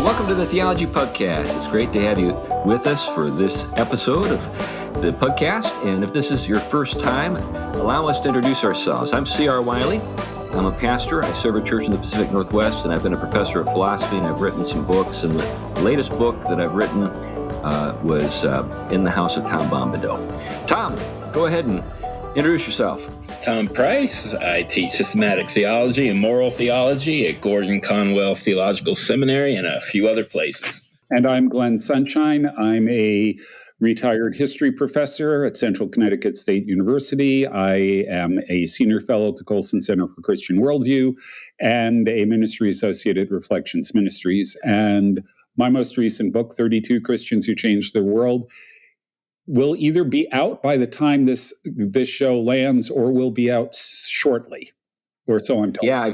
Welcome to the Theology Pugcast. It's great to have you with us for this episode of the Pugcast. And if this is your first time, allow us to introduce ourselves. I'm C.R. Wiley. I'm a pastor. I serve a church in the Pacific Northwest, and I've been a professor of philosophy, and I've written some books. And the latest book that I've written was In the House of Tom Bombadil. Tom, go ahead and introduce yourself. Tom Price. I teach systematic theology and moral theology at Gordon Conwell Theological Seminary and a few other places. And I'm Glenn Sunshine. I'm a retired history professor at Central Connecticut State University. I am a senior fellow at the Colson Center for Christian Worldview and a ministry associate at Reflections Ministries. And my most recent book, 32 Christians Who Changed the World, will either be out by the time this show lands or will be out shortly, or so I'm told. Yeah,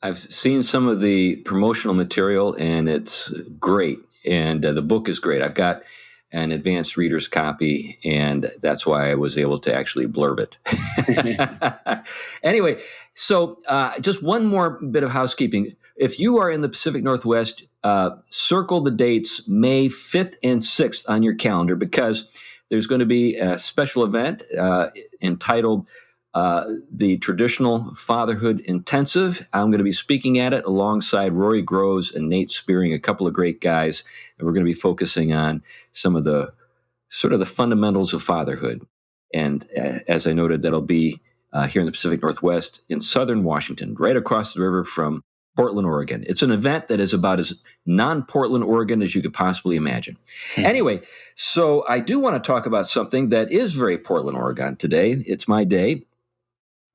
I've seen some of the promotional material, and it's great. And the book is great. I've got an advanced reader's copy, and that's why I was able to actually blurb it. Anyway, so just one more bit of housekeeping. If you are in the Pacific Northwest, circle the dates May 5th and 6th on your calendar, because there's going to be a special event entitled the Traditional Fatherhood Intensive. I'm going to be speaking at it alongside Rory Groves and Nate Spearing, a couple of great guys, and we're going to be focusing on some of the sort of the fundamentals of fatherhood. And as I noted, that'll be here in the Pacific Northwest in southern Washington, right across the river from Portland, Oregon. It's an event that is about as non-Portland, Oregon as you could possibly imagine. Anyway, so I do want to talk about something that is very Portland, Oregon today. It's my day.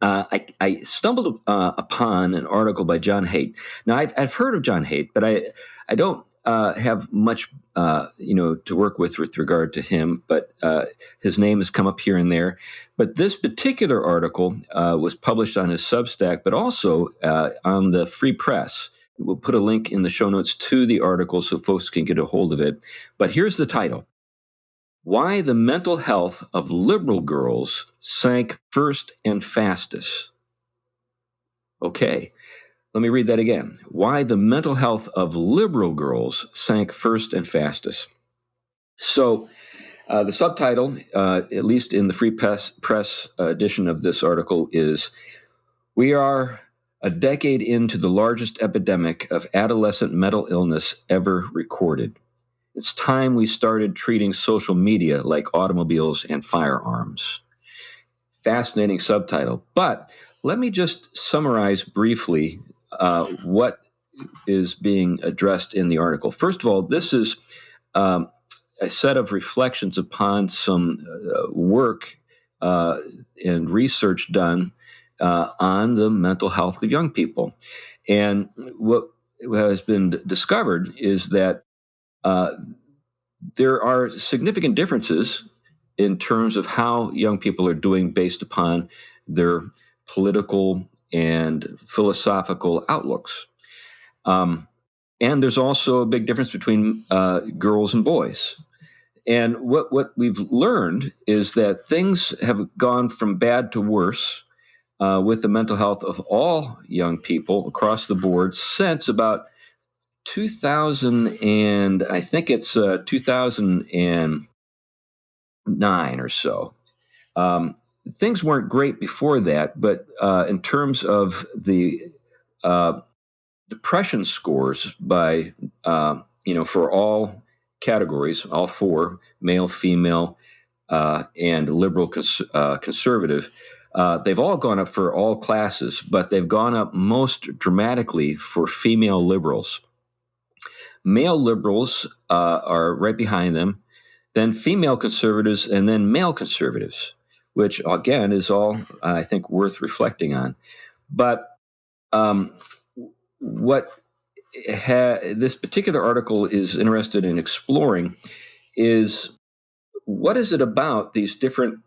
I stumbled upon an article by John Haidt. Now, I've heard of John Haidt, but I don't have much to work with regard to him. But his name has come up here and there. But this particular article was published on his Substack, but also on the Free Press. We'll put a link in the show notes to the article so folks can get a hold of it. But here's the title: Why the Mental Health of Liberal Girls Sank First and Fastest. Okay, let me read that again. Why the mental health of liberal girls sank first and fastest. So the subtitle, at least in the Free Press edition of this article, is "We are a decade into the largest epidemic of adolescent mental illness ever recorded. It's time we started treating social media like automobiles and firearms." Fascinating subtitle. But let me just summarize briefly what is being addressed in the article. First of all, this is a set of reflections upon some work and research done on the mental health of young people. And what has been discovered is that there are significant differences in terms of how young people are doing based upon their political and philosophical outlooks. And there's also a big difference between girls and boys. And what we've learned is that things have gone from bad to worse with the mental health of all young people across the board since about 2000, and I think it's 2009 or so. Things weren't great before that, but in terms of the depression scores by, for all categories, all four, male, female, and liberal, conservative, they've all gone up for all classes, but they've gone up most dramatically for female liberals. Male liberals are right behind them, then female conservatives, and then male conservatives, which, again, is all, I think, worth reflecting on. But what this particular article is interested in exploring is, what is it about these different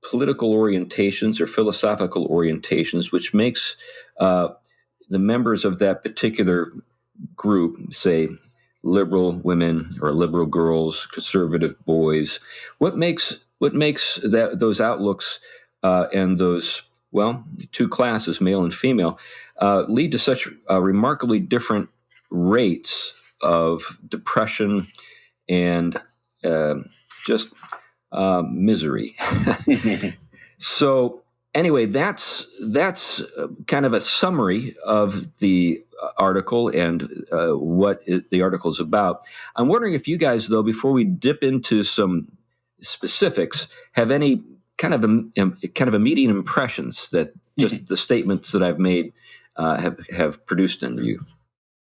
political orientations or philosophical orientations which makes the members of that particular group, say, liberal women or liberal girls, conservative boys, what makes those outlooks and those, two classes, male and female, lead to such remarkably different rates of depression and just misery. So anyway, that's kind of a summary of the article and what the article is about. I'm wondering if you guys, though, before we dip into some specifics, have any kind of immediate impressions that just the statements that I've made have produced in you.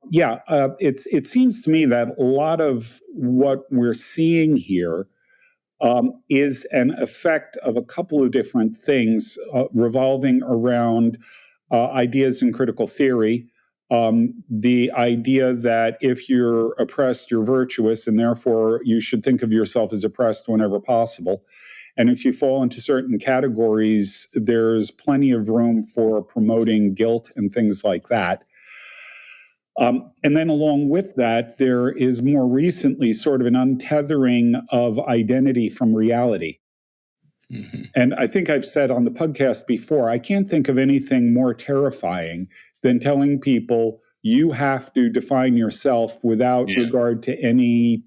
Yeah, it seems to me that a lot of what we're seeing here is an effect of a couple of different things revolving around ideas in critical theory. The idea that if you're oppressed, you're virtuous, and therefore you should think of yourself as oppressed whenever possible. And if you fall into certain categories, there's plenty of room for promoting guilt and things like that. And then along with that, there is more recently sort of an untethering of identity from reality. Mm-hmm. And I think I've said on the podcast before, I can't think of anything more terrifying than telling people you have to define yourself without regard to any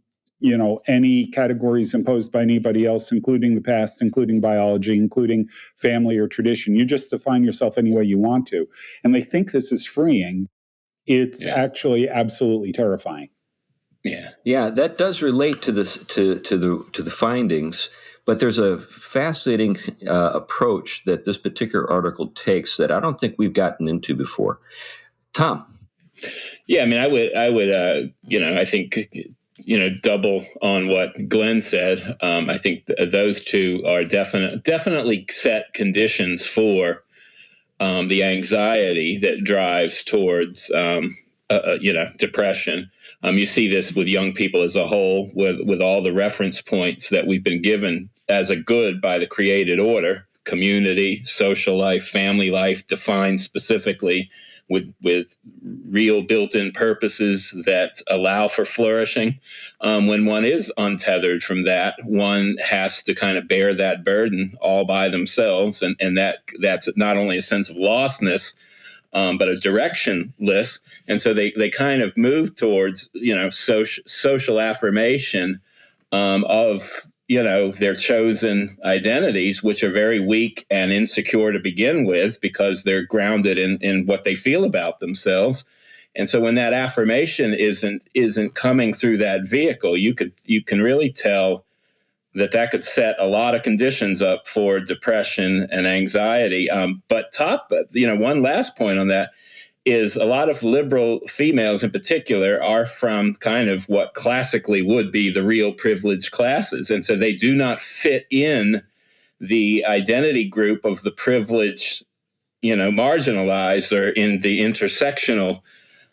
categories imposed by anybody else, including the past, including biology, including family or tradition. You just define yourself any way you want to. And they think this is freeing. It's actually absolutely terrifying. Yeah, that does relate to this to the findings, but there's a fascinating approach that this particular article takes that I don't think we've gotten into before. Tom. Yeah, I mean, I would I think double on what Glenn said. I think those two are definitely set conditions for the anxiety that drives towards, depression. You see this with young people as a whole, with all the reference points that we've been given as a good by the created order: community, social life, family life, defined specifically with real built-in purposes that allow for flourishing. When one is untethered from that, one has to kind of bear that burden all by themselves, and that's not only a sense of lostness, but a directionless. And so they kind of move towards social affirmation of their chosen identities, which are very weak and insecure to begin with because they're grounded in what they feel about themselves. And so when that affirmation isn't coming through that vehicle, you can really tell that could set a lot of conditions up for depression and anxiety. But one last point on that is a lot of liberal females in particular are from kind of what classically would be the real privileged classes. And so they do not fit in the identity group of the privileged, marginalized, or in the intersectional,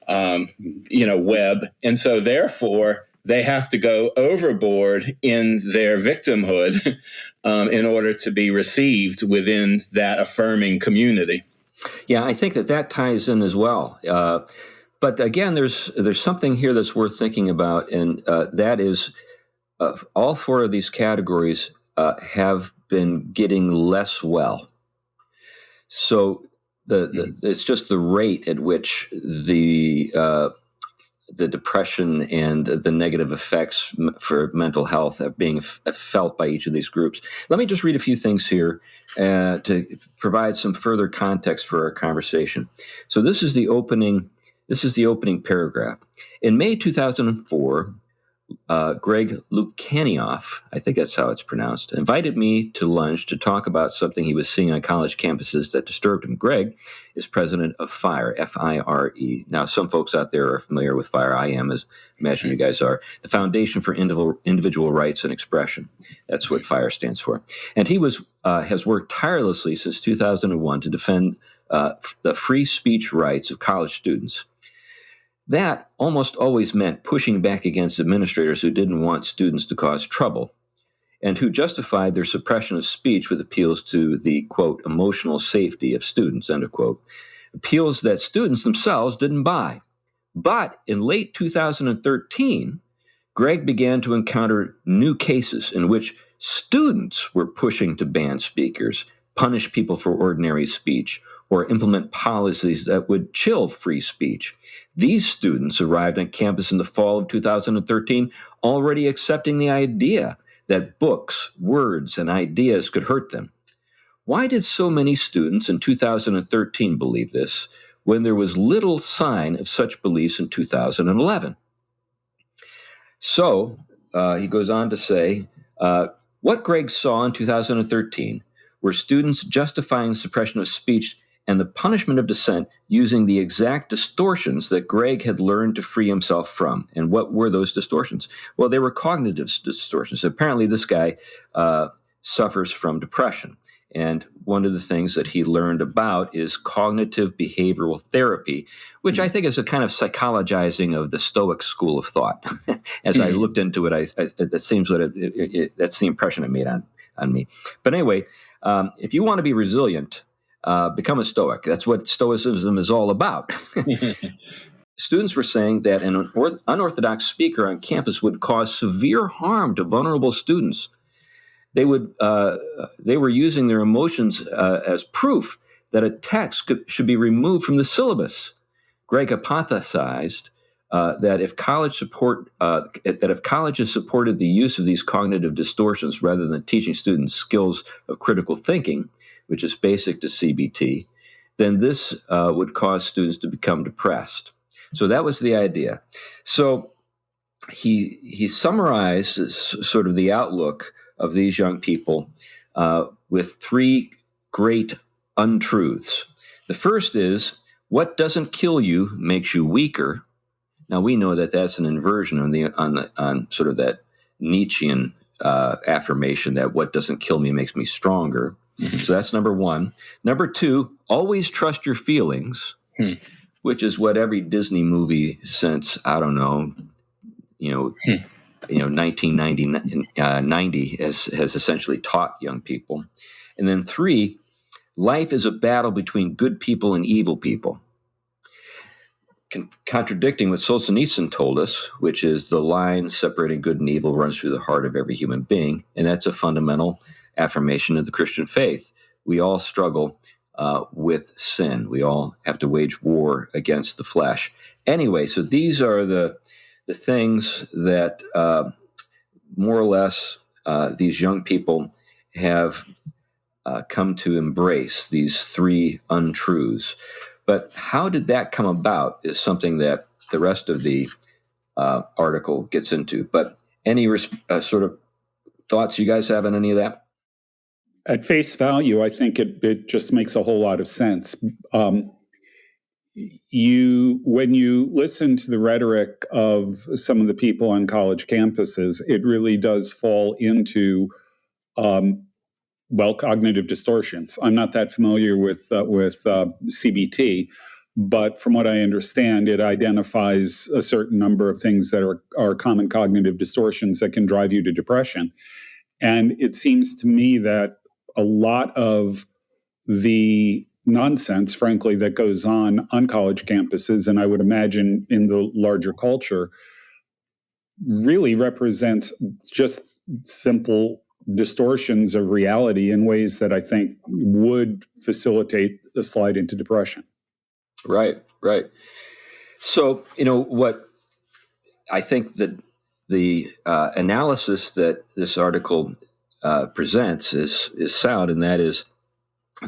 web. And so therefore, they have to go overboard in their victimhood in order to be received within that affirming community. Yeah, I think that ties in as well. But again, there's something here that's worth thinking about, and that is all four of these categories have been getting less well. So it's just the rate at which the depression and the negative effects for mental health are being felt by each of these groups. Let me just read a few things here to provide some further context for our conversation. So this is the opening paragraph. In May 2004, Greg Lukianoff, I think that's how it's pronounced, invited me to lunch to talk about something he was seeing on college campuses that disturbed him. Greg is president of FIRE, F-I-R-E. Now, some folks out there are familiar with FIRE. I am, as I imagine you guys are. The Foundation for Individual Rights and Expression. That's what FIRE stands for. And he has worked tirelessly since 2001 to defend the free speech rights of college students. That almost always meant pushing back against administrators who didn't want students to cause trouble and who justified their suppression of speech with appeals to the, quote, emotional safety of students, end of quote, appeals that students themselves didn't buy. But in late 2013, Greg began to encounter new cases in which students were pushing to ban speakers, punish people for ordinary speech, or implement policies that would chill free speech. These students arrived on campus in the fall of 2013 already accepting the idea that books, words, and ideas could hurt them. Why did so many students in 2013 believe this when there was little sign of such beliefs in 2011? So he goes on to say, what Greg saw in 2013 were students justifying suppression of speech and the punishment of dissent using the exact distortions that Greg had learned to free himself from. And what were those distortions? Well, they were cognitive distortions. Apparently, this guy suffers from depression. And one of the things that he learned about is cognitive behavioral therapy, which I think is a kind of psychologizing of the Stoic school of thought. As I looked into it, that seems what that's the impression it made on me. But anyway, if you want to be resilient, become a Stoic. That's what Stoicism is all about. Students were saying that an unorthodox speaker on campus would cause severe harm to vulnerable students. They were using their emotions as proof that a text should be removed from the syllabus. Greg hypothesized that if colleges supported the use of these cognitive distortions rather than teaching students skills of critical thinking, which is basic to CBT, then this would cause students to become depressed. So that was the idea. So he summarized sort of the outlook of these young people with three great untruths. The first is, what doesn't kill you makes you weaker. Now we know that that's an inversion on sort of that Nietzschean affirmation that what doesn't kill me makes me stronger. Mm-hmm. So that's number one. Number two, always trust your feelings, which is what every Disney movie since, I don't know, 1990 has essentially taught young people. And then three, life is a battle between good people and evil people. Contradicting what Solzhenitsyn told us, which is the line separating good and evil runs through the heart of every human being. And that's a fundamental affirmation of the Christian faith. We all struggle with sin. We all have to wage war against the flesh. Anyway, so these are the things that more or less these young people have come to embrace, these three untruths. But how did that come about is something that the rest of the article gets into. But any sort of thoughts you guys have on any of that? At face value, I think it just makes a whole lot of sense. When you listen to the rhetoric of some of the people on college campuses, it really does fall into cognitive distortions. I'm not that familiar with CBT, but from what I understand, it identifies a certain number of things that are common cognitive distortions that can drive you to depression. And it seems to me that a lot of the nonsense, frankly, that goes on college campuses, and I would imagine in the larger culture, really represents just simple distortions of reality in ways that I think would facilitate a slide into depression. Right. So, what I think that the analysis that this article presents is sound, and that is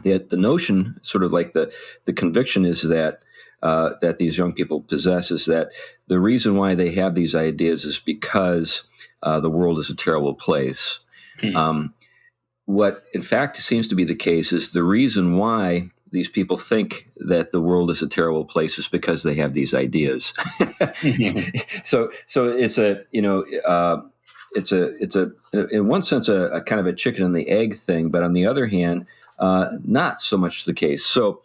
that the notion, sort of like the conviction, is that that these young people possess is that the reason why they have these ideas is because the world is a terrible place. What in fact seems to be the case is the reason why these people think that the world is a terrible place is because they have these ideas. So it's it's in one sense a kind of a chicken and the egg thing, but on the other hand, not so much the case. So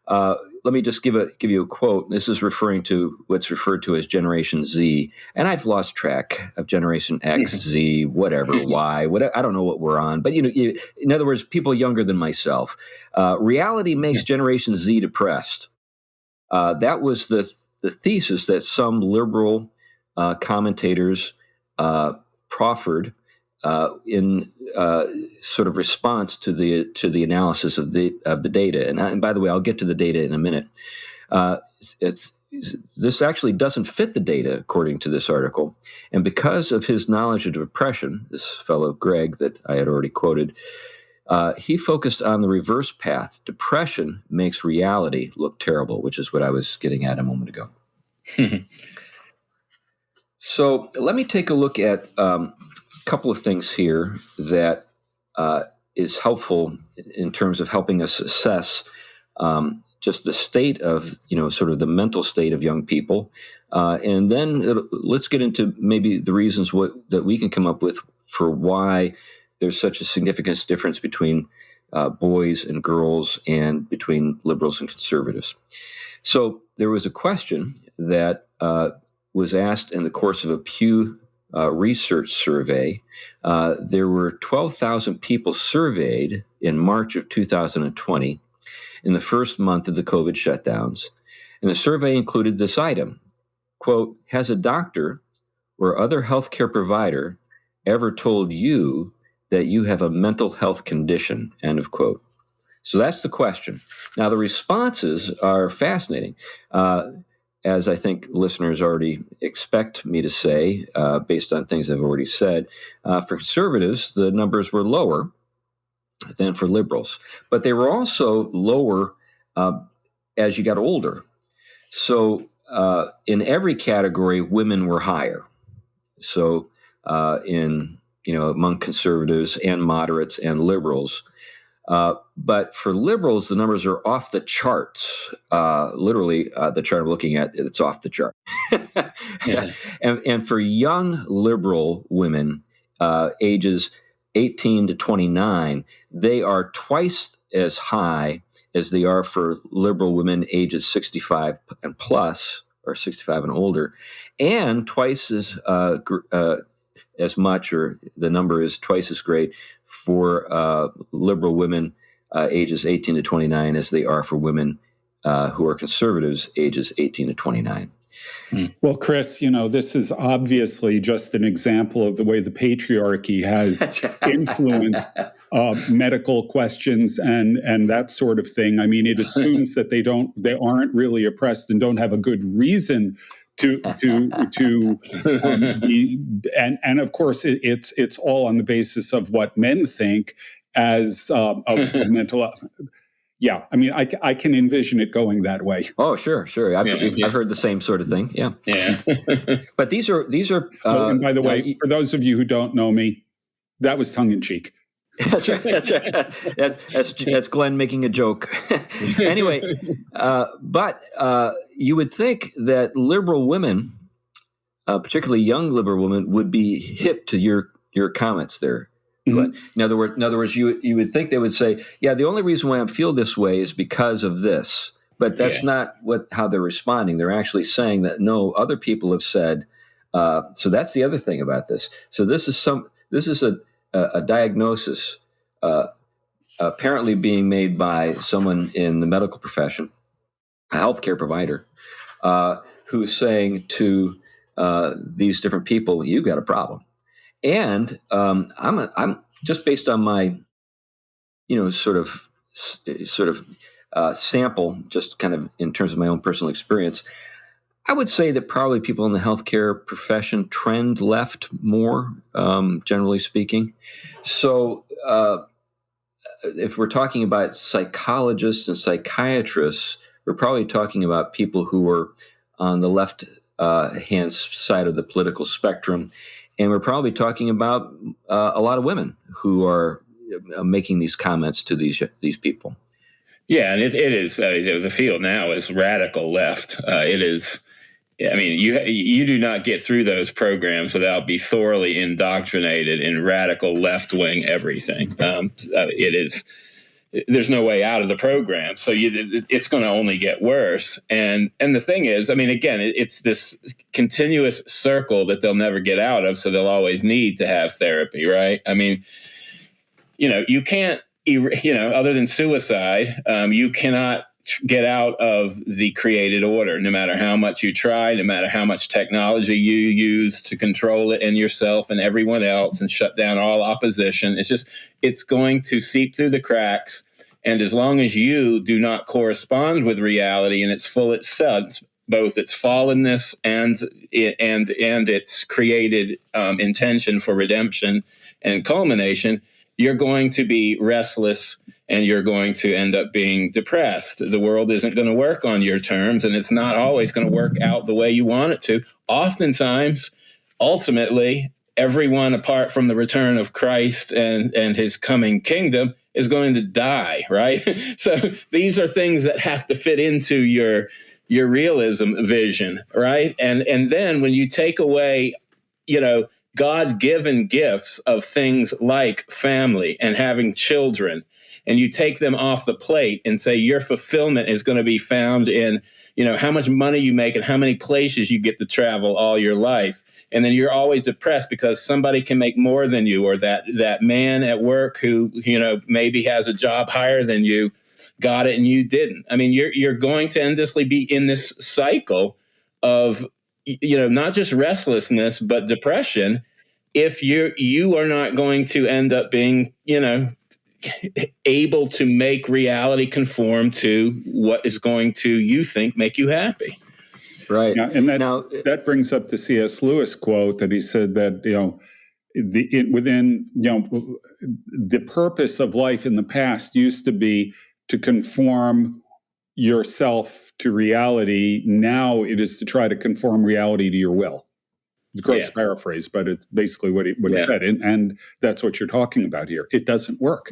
let me just give you a quote. This is referring to what's referred to as Generation Z, and I've lost track of Generation X, Z, whatever, Y, whatever. I don't know what we're on, but in other words, people younger than myself. Reality makes Generation Z depressed. That was the thesis that some liberal commentators proffered in sort of response to the analysis of the data. And by the way, I'll get to the data in a minute. This actually doesn't fit the data according to this article, and because of his knowledge of depression, this fellow Greg that I had already quoted, he focused on the reverse path. Depression makes reality look terrible, which is what I was getting at a moment ago. So let me take a look at a couple of things here that is helpful in terms of helping us assess just the state of, sort of the mental state of young people. And then let's get into maybe the reasons that we can come up with for why there's such a significant difference between boys and girls and between liberals and conservatives. So there was a question that was asked in the course of a Pew research survey. There were 12,000 people surveyed in March of 2020 in the first month of the COVID shutdowns. And the survey included this item, quote, has a doctor or other healthcare provider ever told you that you have a mental health condition, end of quote. So that's the question. Now, the responses are fascinating. As I think listeners already expect me to say, based on things I've already said, for conservatives, the numbers were lower than for liberals. But they were also lower as you got older. So in every category, women were higher. So among conservatives and moderates and liberals. But for liberals, the numbers are off the charts. Literally, the chart I'm looking at, it's off the chart. Yeah. And for young liberal women, ages 18 to 29, they are twice as high as they are for liberal women ages 65 and plus, or 65 and older, and twice as much, or the number is twice as great for liberal women ages 18 to 29 as they are for women who are conservatives ages 18 to 29. Well, Chris, this is obviously just an example of the way the patriarchy has influenced medical questions and that sort of thing. I mean, it assumes that they aren't really oppressed and don't have a good reason to be, and of course it's all on the basis of what men think as a mental. Yeah, I mean, I can envision it going that way. Oh, sure. I've heard the same sort of thing. Yeah. But these are. And by the way, for those of you who don't know me, that was tongue in cheek. That's right. That's Glenn making a joke. Anyway, but you would think that liberal women, particularly young liberal women, would be hip to your comments there. Mm-hmm. In other words, you would think they would say, yeah, the only reason why I feel this way is because of this. But that's not how they're responding. They're actually saying that, no, other people have said. So that's the other thing about this. So this is a diagnosis apparently being made by someone in the medical profession, a healthcare provider, who's saying to these different people, "You've got a problem." And I'm just based on my, sort of sample, just kind of in terms of my own personal experience, I would say that probably people in the healthcare profession trend left more, generally speaking. So if we're talking about psychologists and psychiatrists, we're probably talking about people who are on the left hand side of the political spectrum. And we're probably talking about a lot of women who are making these comments to these people. Yeah, and it is the field now is radical left. It is. I mean, you do not get through those programs without being thoroughly indoctrinated in radical left wing everything. It is. There's no way out of the program, so it's going to only get worse. And the thing is, I mean, again, it's this continuous circle that they'll never get out of, so they'll always need to have therapy, right? I mean, you can't, other than suicide, you cannot get out of the created order, no matter how much you try, no matter how much technology you use to control it and yourself and everyone else and shut down all opposition. It's going to seep through the cracks. And as long as you do not correspond with reality in its full sense, both its fallenness and its created intention for redemption and culmination, you're going to be restless and you're going to end up being depressed. The world isn't going to work on your terms, and it's not always going to work out the way you want it to. Oftentimes, ultimately, everyone apart from the return of Christ and his coming kingdom is going to die, right? So these are things that have to fit into your realism vision, right? And then when you take away, God-given gifts of things like family and having children, and you take them off the plate and say your fulfillment is going to be found in, how much money you make and how many places you get to travel all your life. And then you're always depressed because somebody can make more than you, or that man at work who, maybe has a job higher than you got it and you didn't. I mean, you're going to endlessly be in this cycle of, not just restlessness, but depression if you are not going to end up being, able to make reality conform to what is going to, you think, make you happy. Right. Yeah, and that brings up the C.S. Lewis quote that he said that, the purpose of life in the past used to be to conform yourself to reality. Now it is to try to conform reality to your will. It's a gross paraphrase, but it's basically what he said. And that's what you're talking about here. It doesn't work.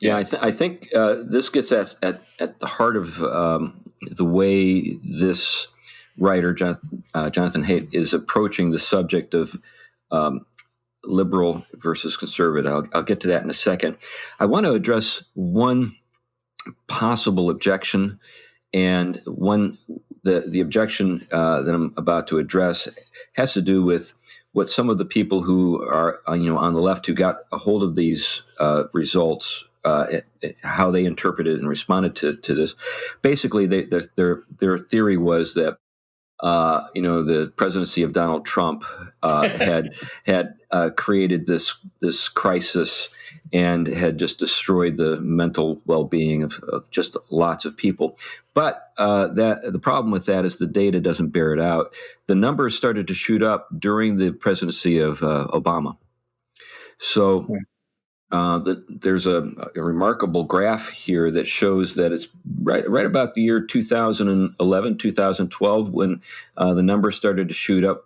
Yeah, I think this gets at the heart of the way this writer, Jonathan Haidt, is approaching the subject of liberal versus conservative. I'll get to that in a second. I want to address one possible objection, and the objection that I'm about to address has to do with what some of the people who are on the left who got a hold of these results, how they interpreted and responded to this. Basically, their theory was that the presidency of Donald Trump had created this crisis and had just destroyed the mental well-being of just lots of people. But the problem with that is the data doesn't bear it out. The numbers started to shoot up during the presidency of Obama. So there's a remarkable graph here that shows that it's right about the year 2011, 2012, when the numbers started to shoot up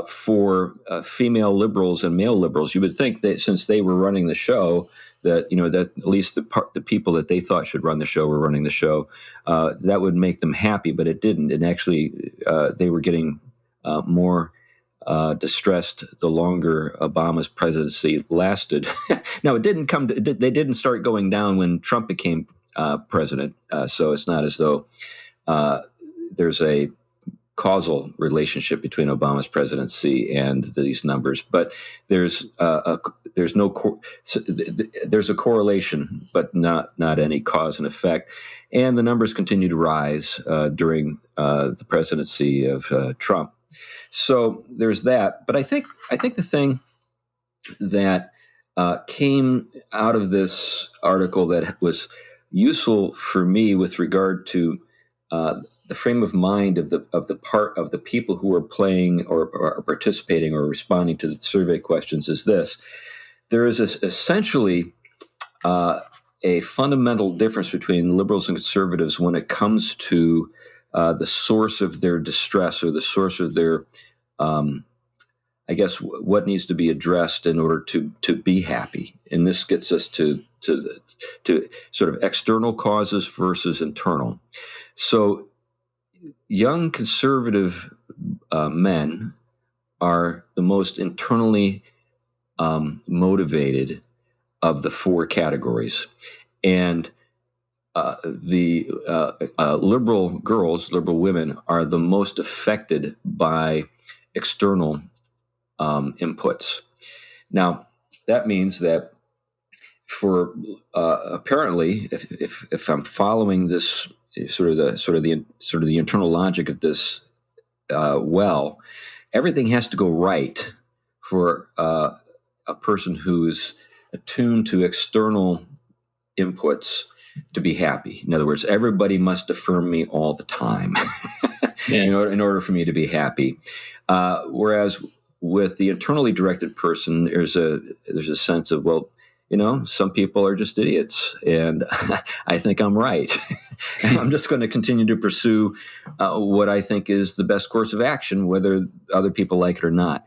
for female liberals and male liberals. You would think that since they were running the show, that that at least the people that they thought should run the show were running the show. That would make them happy, but it didn't. And actually, they were getting more distressed the longer Obama's presidency lasted. Now, it didn't they didn't start going down when Trump became president. So it's not as though there's a causal relationship between Obama's presidency and these numbers, but there's a correlation, but not any cause and effect. And the numbers continue to rise during the presidency of Trump. So there's that. But I think the thing that came out of this article that was useful for me with regard to the frame of mind of the part of the people who are playing or participating or responding to the survey questions is this: there is essentially a fundamental difference between liberals and conservatives when it comes to the source of their distress, or the source of their, I guess, what needs to be addressed in order to be happy. And this gets us to sort of external causes versus internal. So young conservative men are the most internally motivated of the four categories. And the liberal girls, liberal women, are the most affected by external inputs. Now, that means that for apparently, if I'm following this sort of the internal logic of this everything has to go right for a person who's attuned to external inputs to be happy. In other words, everybody must affirm me all the time in order for me to be happy. Whereas with the internally directed person, there's a sense of, well, some people are just idiots, and I think I'm right. And I'm just going to continue to pursue what I think is the best course of action, whether other people like it or not.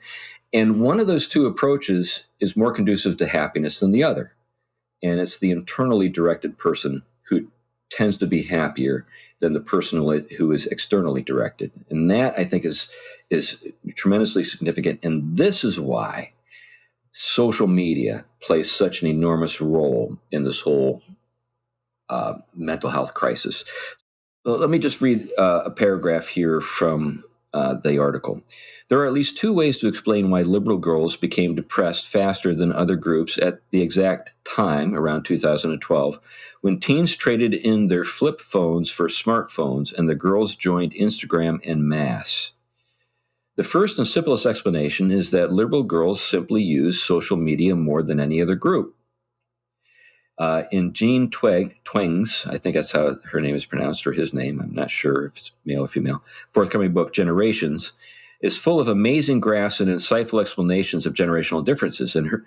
And one of those two approaches is more conducive to happiness than the other. And it's the internally directed person who tends to be happier than the person who is externally directed. And that, I think, is tremendously significant. And this is why social media plays such an enormous role in this whole mental health crisis. Well, let me just read a paragraph here from the article. There are at least two ways to explain why liberal girls became depressed faster than other groups at the exact time, around 2012, when teens traded in their flip phones for smartphones and the girls joined Instagram en masse. The first and simplest explanation is that liberal girls simply use social media more than any other group. In Jean Tweng's, I think that's how her name is pronounced, or his name, I'm not sure if it's male or female, forthcoming book, Generations, is full of amazing graphs and insightful explanations of generational differences. In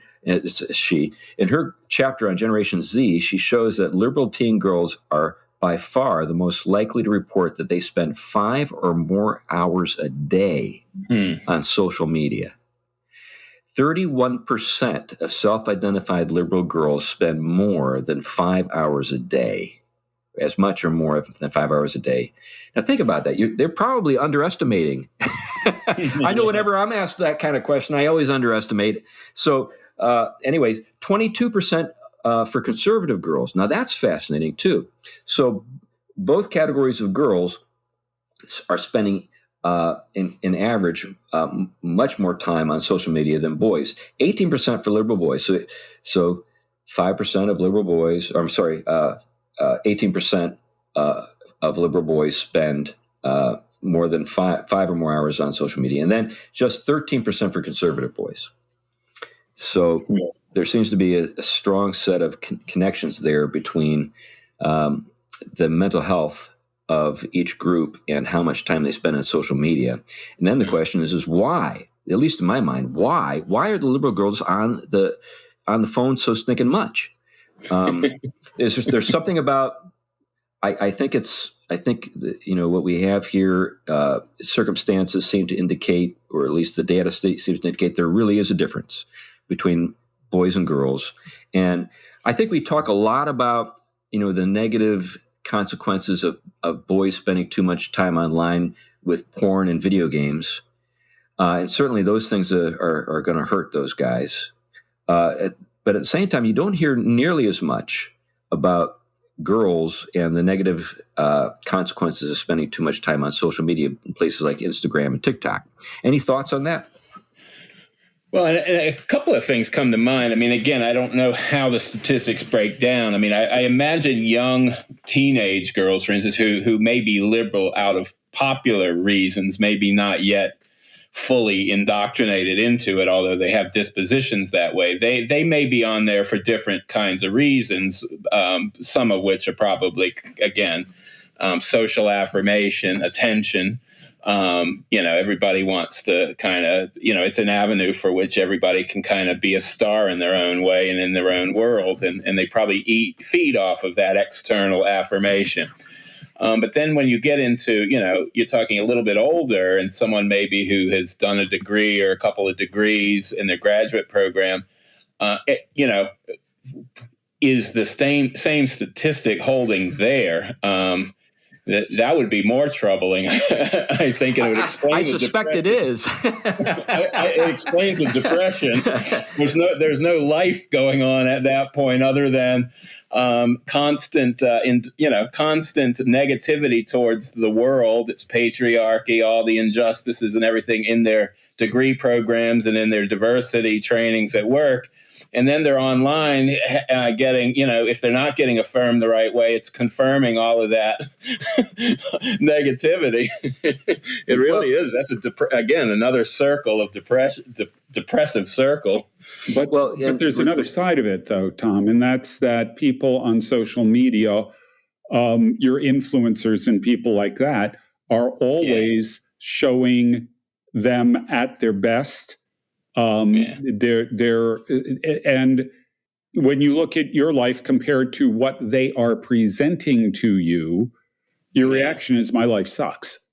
her chapter on Generation Z, she shows that liberal teen girls are by far the most likely to report that they spend 5 or more hours a day on social media. 31% of self-identified liberal girls spend more than 5 hours a day, as much or more than 5 hours a day. Now think about that. They're probably underestimating. I know whenever I'm asked that kind of question, I always underestimate. So anyways, 22% for conservative girls. Now that's fascinating too. So both categories of girls are spending in average much more time on social media than boys. 18% for liberal boys. So 5% of liberal boys, 18% of liberal boys spend more than five or more hours on social media, and then just 13% for conservative boys. So there seems to be a strong set of connections there between the mental health of each group and how much time they spend on social media. And then the question is why? At least in my mind, why? Why are the liberal girls on the phone so stinking much? There's something about. I think what we have here, circumstances seem to indicate, or at least the data seems to indicate, there really is a difference between boys and girls. And I think we talk a lot about, the negative consequences of boys spending too much time online with porn and video games. And certainly those things are going to hurt those guys. But at the same time, you don't hear nearly as much about girls and the negative consequences of spending too much time on social media in places like Instagram and TikTok. Any thoughts on that? Well, and a couple of things come to mind. I mean, again, I don't know how the statistics break down. I mean, I imagine young teenage girls, for instance, who may be liberal out of popular reasons, maybe not yet fully indoctrinated into it, although they have dispositions that way. They may be on there for different kinds of reasons, some of which are probably, again, social affirmation, attention. Everybody wants to kind of, it's an avenue for which everybody can kind of be a star in their own way and in their own world. And they probably feed off of that external affirmation. But then when you get into, you're talking a little bit older and someone maybe who has done a degree or a couple of degrees in their graduate program, is the same statistic holding there? That would be more troubling, I think. And it would explain I suspect it is. It explains the depression. There's no life going on at that point other than constant constant negativity towards the world, its patriarchy, all the injustices and everything in their degree programs and in their diversity trainings at work. And then they're online getting, if they're not getting affirmed the right way, it's confirming all of that negativity. It really is. That's again another circle of depressive circle. But there's another side of it, though, Tom, and that's that people on social media, your influencers and people like that, are always showing them at their best. They're and when you look at your life compared to what they are presenting to you, your reaction is, "My life sucks."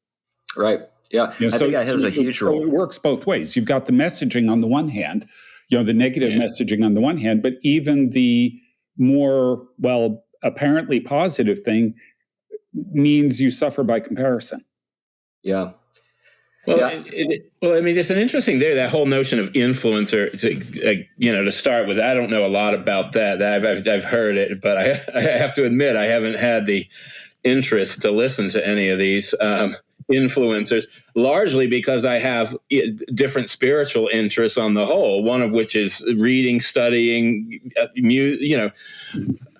Right. Yeah. I think that has a huge role. So it works both ways. You've got the messaging on the one hand, the negative messaging on the one hand, but even the more, apparently positive thing means you suffer by comparison. Yeah. Well, it's an interesting there, that whole notion of influencer, to start with. I don't know a lot about that. I've heard it, but I have to admit I haven't had the interest to listen to any of these influencers, largely because I have different spiritual interests on the whole, one of which is reading, studying,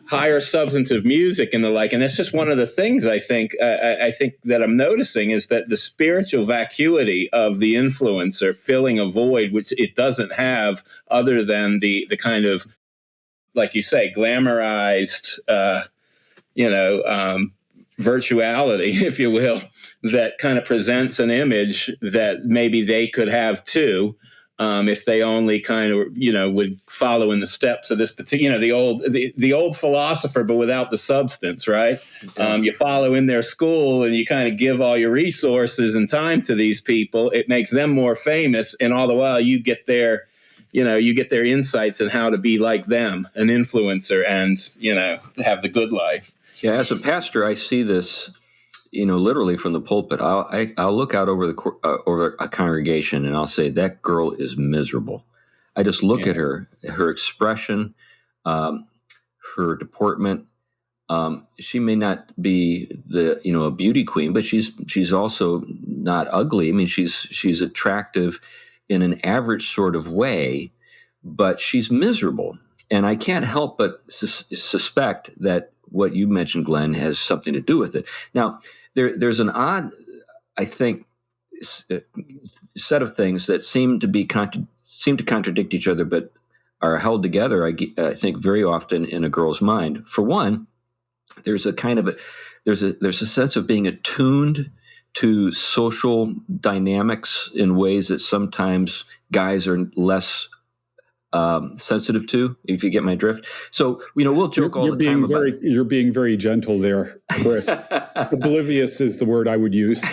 higher substantive music and the like. And that's just one of the things I think that I'm noticing is that the spiritual vacuity of the influencer filling a void which it doesn't have, other than the kind of, like you say, glamorized, virtuality, if you will, that kind of presents an image that maybe they could have too. If they only kind of, would follow in the steps of this particular, the old philosopher, but without the substance, right? You follow in their school and you kind of give all your resources and time to these people. It makes them more famous. And all the while you get their insights on how to be like them, an influencer, and, have the good life. Yeah. As a pastor, I see this, literally from the pulpit. I'll look out over over a congregation and I'll say, that girl is miserable. I just look at her expression, her deportment. She may not be a beauty queen, but she's also not ugly. I mean, she's attractive in an average sort of way, but she's miserable. And I can't help but suspect that what you mentioned, Glenn, has something to do with it. Now, there's an odd, I think, set of things that seem to contradict each other, but are held together, I think, very often in a girl's mind. For one, there's a sense of being attuned to social dynamics in ways that sometimes guys are less sensitive to, if you get my drift. So, we'll joke all the time about... You're being very gentle there, Chris. Oblivious is the word I would use.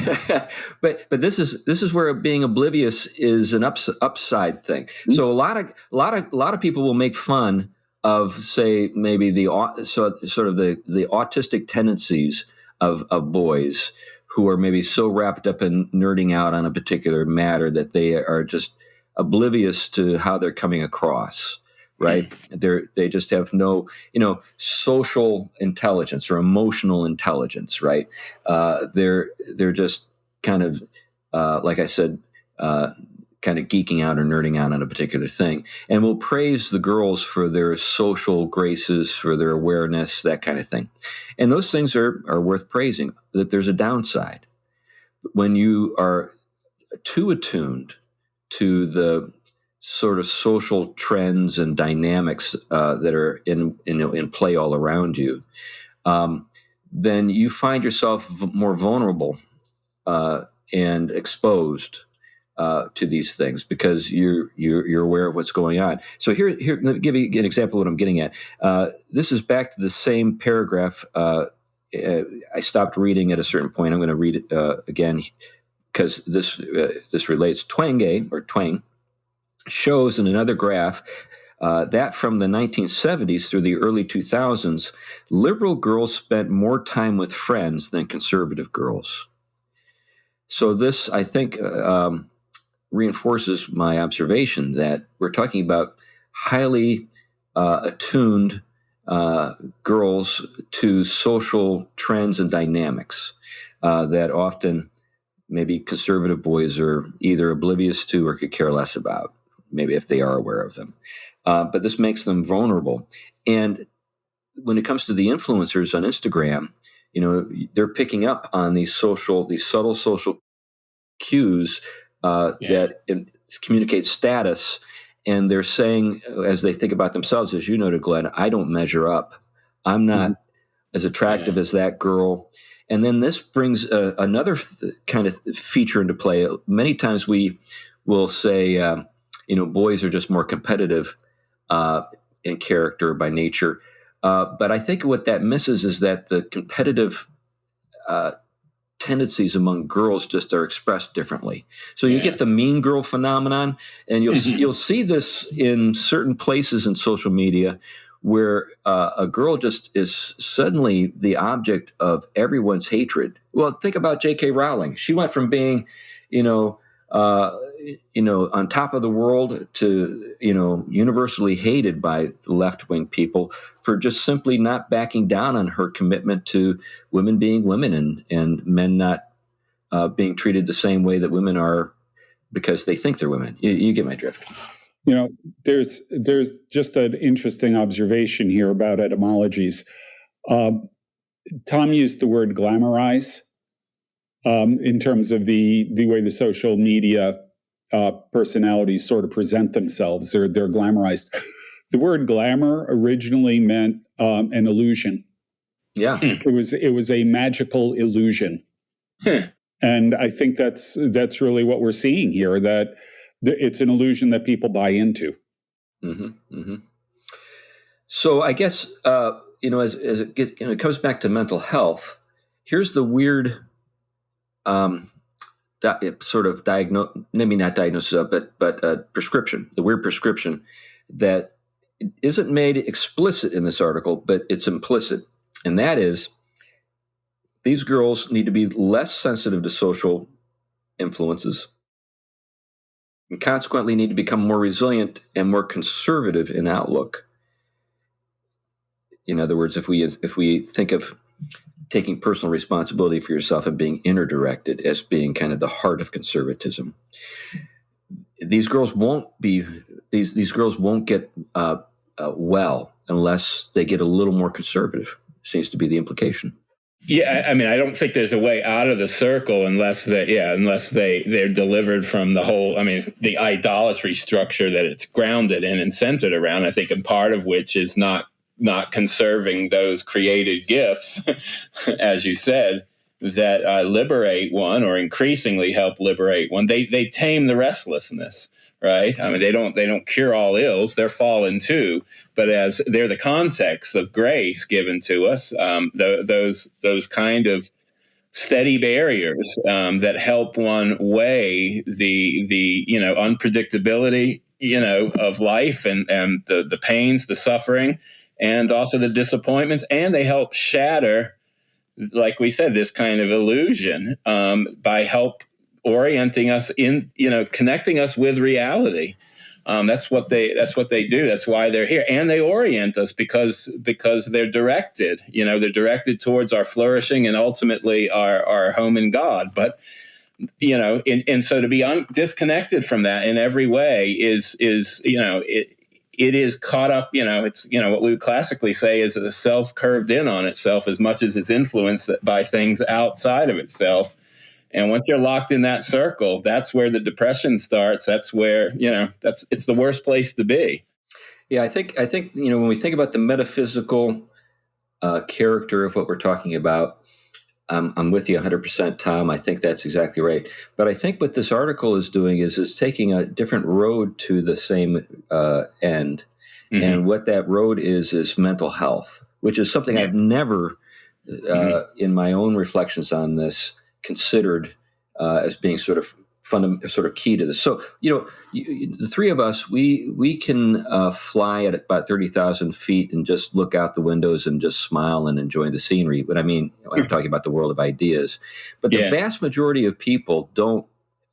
but this is where being oblivious is an upside thing. Mm-hmm. So a lot of people will make fun of, say, maybe the autistic tendencies of boys who are maybe so wrapped up in nerding out on a particular matter that they are just oblivious to how they're coming across, right? They just have no, social intelligence or emotional intelligence, right? They're just kind of, like I said, kind of geeking out or nerding out on a particular thing. And we'll praise the girls for their social graces, for their awareness, that kind of thing. And those things are worth praising. That there's a downside. When you are too attuned to the sort of social trends and dynamics that are in play all around you, then you find yourself more vulnerable and exposed to these things because you're aware of what's going on. So here, let me give you an example of what I'm getting at. This is back to the same paragraph. I stopped reading at a certain point. I'm going to read it again, because this relates. Twang shows in another graph that from the 1970s through the early 2000s, liberal girls spent more time with friends than conservative girls. So this, I think, reinforces my observation that we're talking about highly attuned girls to social trends and dynamics that often maybe conservative boys are either oblivious to or could care less about, maybe if they are aware of them. But this makes them vulnerable. And when it comes to the influencers on Instagram, they're picking up on these subtle social cues that communicate status. And they're saying, as they think about themselves, as you noted, Glenn, I don't measure up. I'm not as attractive as that girl. And then this brings another kind of feature into play. Many times we will say, boys are just more competitive in character by nature. But I think what that misses is that the competitive tendencies among girls just are expressed differently. So you get the mean girl phenomenon, and you'll see this in certain places in social media where a girl just is suddenly the object of everyone's hatred. Well, think about J.K. Rowling. She went from being, on top of the world to, universally hated by the left-wing people for just simply not backing down on her commitment to women being women and men not being treated the same way that women are because they think they're women. You get my drift. There's just an interesting observation here about etymologies. Tom used the word glamorize in terms of the way the social media personalities sort of present themselves. They're glamorized. The word glamour originally meant an illusion. Yeah, it was a magical illusion, and I think that's really what we're seeing here. That it's an illusion that people buy into. Mm-hmm, mm-hmm. So I guess as it comes back to mental health, here's the weird. Sort of maybe not diagnosis, but prescription, the weird prescription that isn't made explicit in this article, but it's implicit. And that is these girls need to be less sensitive to social influences and consequently need to become more resilient and more conservative in outlook. In other words, if we think of taking personal responsibility for yourself and being inner directed as being kind of the heart of conservatism, these girls won't get well unless they get a little more conservative. Seems to be the implication. Yeah, I mean, I don't think there's a way out of the circle unless they're delivered from the whole. I mean, the idolatry structure that it's grounded in and centered around. I think, and part of which is not conserving those created gifts, as you said, that liberate one or increasingly help liberate one. They tame the restlessness, right? I mean, they don't cure all ills; they're fallen too. But as they're the context of grace given to us, those kind of steady barriers that help one weigh the unpredictability of life and the pains, the suffering, and also the disappointments, and they help shatter, like we said, this kind of illusion by help orienting us in, connecting us with reality. That's what they do. That's why they're here, and they orient us because they're directed. They're directed towards our flourishing and ultimately our home in God. But and so to be disconnected from that in every way is it is caught up, it's, what we would classically say is a self curved in on itself as much as it's influenced by things outside of itself. And once you're locked in that circle, that's where the depression starts. That's where, it's the worst place to be. Yeah, I think, when we think about the metaphysical character of what we're talking about, I'm with you 100%, Tom. I think that's exactly right. But I think what this article is doing is taking a different road to the same end. Mm-hmm. And what that road is mental health, which is something I've never, in my own reflections on this, considered as being sort of key to this. So, the three of us, we can fly at about 30,000 feet and just look out the windows and just smile and enjoy the scenery. But I mean, I'm talking about the world of ideas. But the vast majority of people don't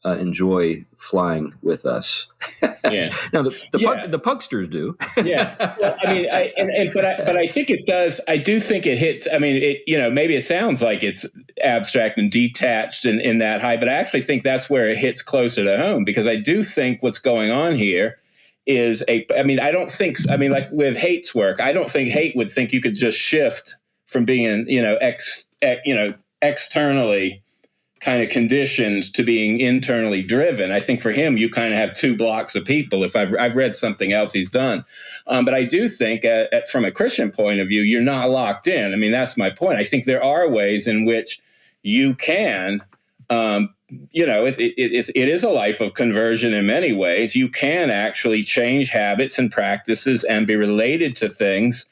enjoy flying with us. Yeah. Now the Pugsters do. Yeah. Well, I mean, but I think it does. I do think it hits. I mean, maybe it sounds like it's abstract and detached in that high, but I actually think that's where it hits closer to home, because I do think what's going on here is I don't think, like with Haight's work, I don't think Haight would think you could just shift from being, externally kind of conditioned to being internally driven. I think for him, you kind of have two blocks of people. If I've read something else he's done, but I do think from a Christian point of view, you're not locked in. I mean, that's my point. I think there are ways in which you can, it is a life of conversion in many ways. You can actually change habits and practices and be related to things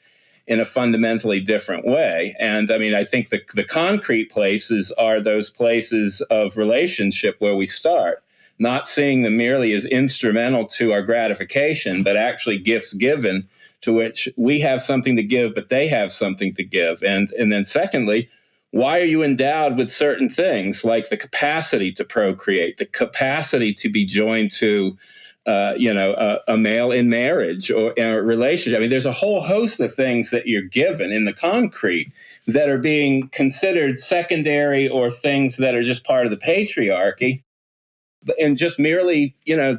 in a fundamentally different way. And I mean, I think the concrete places are those places of relationship where we start, not seeing them merely as instrumental to our gratification, but actually gifts given to which we have something to give, but they have something to give. And then secondly, why are you endowed with certain things like the capacity to procreate, the capacity to be joined to a male in marriage or a relationship? I mean, there's a whole host of things that you're given in the concrete that are being considered secondary or things that are just part of the patriarchy, and just merely, to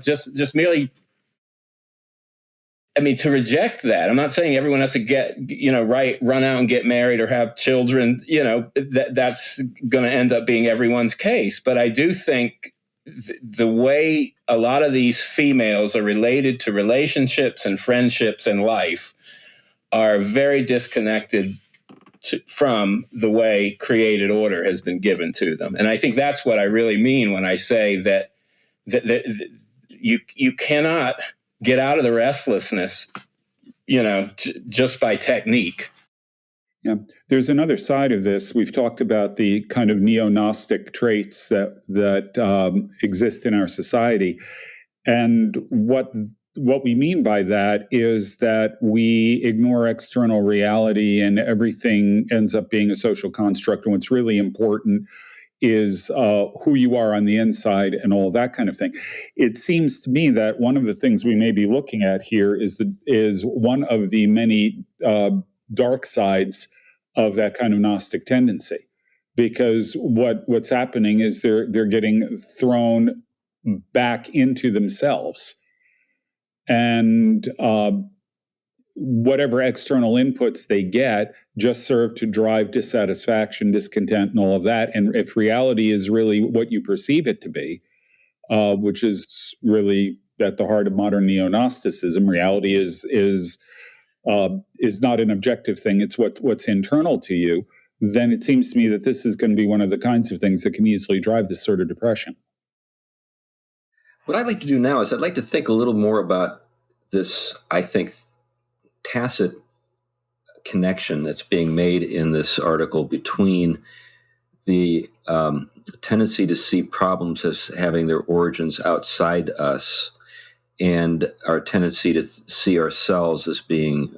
reject that. I'm not saying everyone has to run out and get married or have children. That's going to end up being everyone's case. But I do think the way a lot of these females are related to relationships and friendships and life are very disconnected from the way created order has been given to them. And I think that's what I really mean when I say that you cannot get out of the restlessness, just by technique. Yeah, there's another side of this. We've talked about the kind of neonostic traits that exist in our society, and what we mean by that is that we ignore external reality, and everything ends up being a social construct. And what's really important is who you are on the inside and all that kind of thing. It seems to me that one of the things we may be looking at here is one of the many dark sides of that kind of Gnostic tendency, because what's happening is they're getting thrown back into themselves, and whatever external inputs they get just serve to drive dissatisfaction, discontent, and all of that. And if reality is really what you perceive it to be, which is really at the heart of modern neo-Gnosticism, reality is not an objective thing. It's what's internal to you. Then it seems to me that this is going to be one of the kinds of things that can easily drive this sort of depression. What I'd like to do now is I'd like to think a little more about this, I think, tacit connection that's being made in this article between the tendency to see problems as having their origins outside us and our tendency to see ourselves as being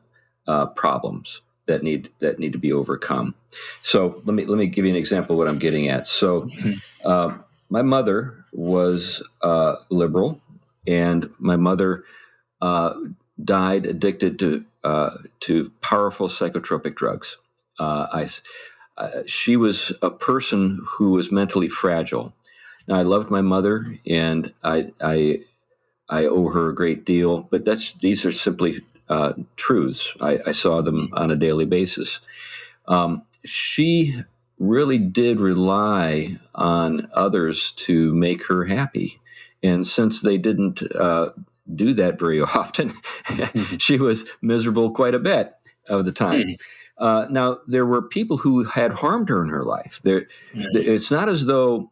problems that need to be overcome. So let me give you an example of what I'm getting at. So my mother was liberal, and my mother died addicted to powerful psychotropic drugs. She was a person who was mentally fragile. Now, I loved my mother, and I owe her a great deal, but these are simply truths. I saw them on a daily basis. She really did rely on others to make her happy, and since they didn't do that very often, she was miserable quite a bit of the time. Now, there were people who had harmed her in her life. It's not as though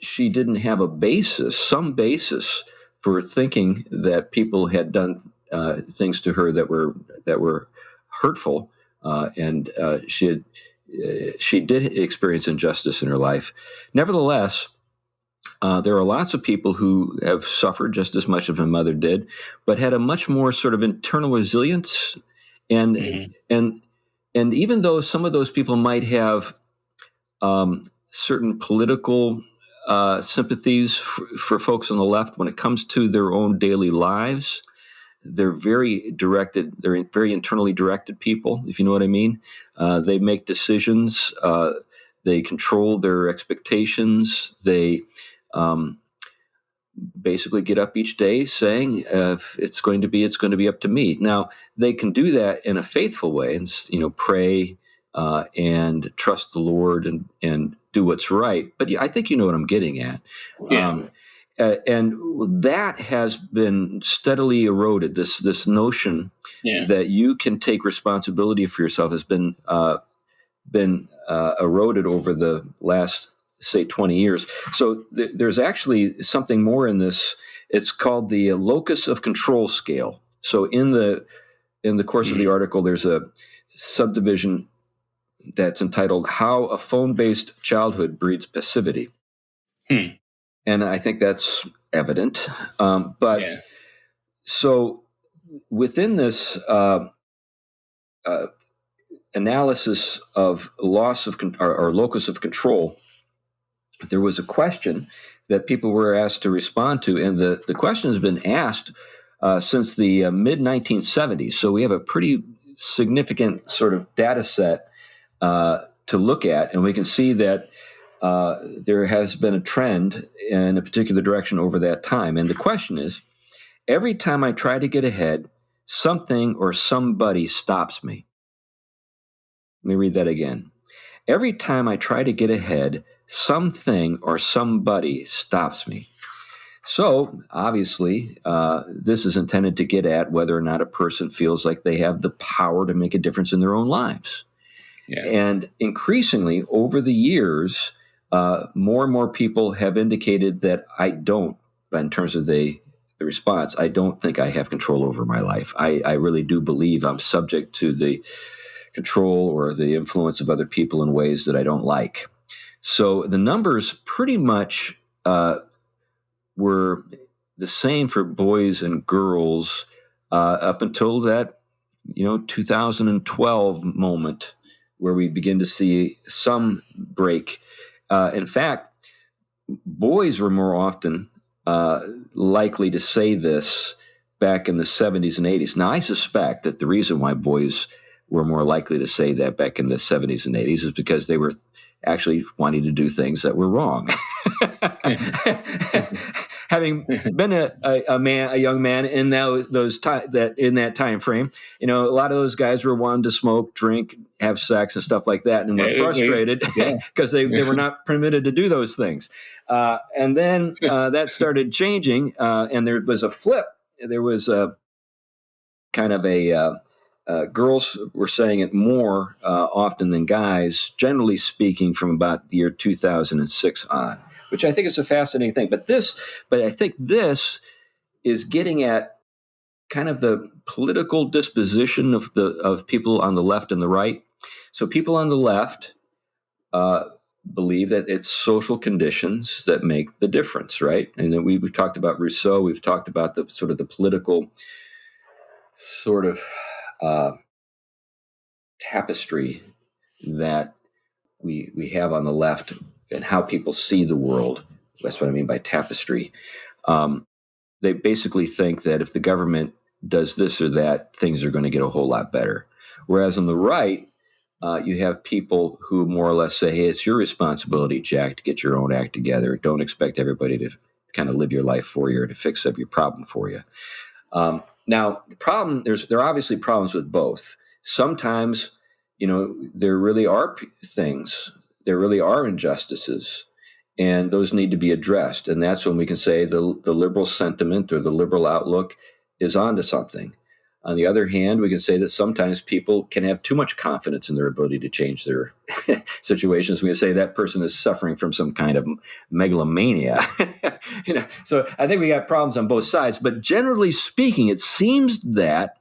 she didn't have some basis for thinking that people had done things to her that were hurtful, and she did experience injustice in her life. Nevertheless, there are lots of people who have suffered just as much as my mother did, but had a much more sort of internal resilience. And even though some of those people might have certain political sympathies for folks on the left when it comes to their own daily lives. They're very directed. They're very internally directed people, if you know what I mean. They make decisions. They control their expectations. They basically get up each day saying, if it's going to be up to me. Now, they can do that in a faithful way and, pray and trust the Lord and do what's right. But I think you know what I'm getting at. Yeah. And that has been steadily eroded. This notion that you can take responsibility for yourself has been eroded over the last, say, 20 years. So there's actually something more in this. It's called the locus of control scale. So in the course of the article, there's a subdivision that's entitled "How a Phone-Based Childhood Breeds Passivity." And I think that's evident. So within this analysis of loss of or locus of control, there was a question that people were asked to respond to, and the question has been asked since the mid-1970s. So we have a pretty significant sort of data set to look at, and we can see that there has been a trend in a particular direction over that time. And the question is, every time I try to get ahead, something or somebody stops me. Let me read that again. Every time I try to get ahead, something or somebody stops me. So, obviously, this is intended to get at whether or not a person feels like they have the power to make a difference in their own lives. Yeah. And increasingly, over the years, more and more people have indicated that I don't, in terms of the response, I don't think I have control over my life. I really do believe I'm subject to the control or the influence of other people in ways that I don't like. So the numbers pretty much were the same for boys and girls up until that 2012 moment where we begin to see some break. In fact, boys were more often likely to say this back in the 70s and 80s. Now, I suspect that the reason why boys were more likely to say that back in the 70s and 80s is because they were actually wanting to do things that were wrong. Having been a young man in that time frame, a lot of those guys were wanting to smoke, drink, have sex, and stuff like that, and were frustrated because they were not permitted to do those things. And then that started changing, and there was a flip. There was a kind of a girls were saying it more often than guys, generally speaking, from about the year 2006 on, which I think is a fascinating thing. But I think this is getting at kind of the political disposition of people on the left and the right. So people on the left believe that it's social conditions that make the difference, right? And then we've talked about Rousseau. We've talked about the sort of the political sort of tapestry that we have on the left and how people see the world. That's what I mean by tapestry. They basically think that if the government does this or that, things are going to get a whole lot better. Whereas on the right, you have people who more or less say, hey, it's your responsibility, Jack, to get your own act together. Don't expect everybody to kind of live your life for you or to fix up your problem for you. Now, the problem, there are obviously problems with both. Sometimes, there really are things, there really are injustices, and those need to be addressed. And that's when we can say the liberal sentiment or the liberal outlook is onto something. On the other hand, we can say that sometimes people can have too much confidence in their ability to change their situations. We can say that person is suffering from some kind of megalomania. So I think we got problems on both sides. But generally speaking, it seems that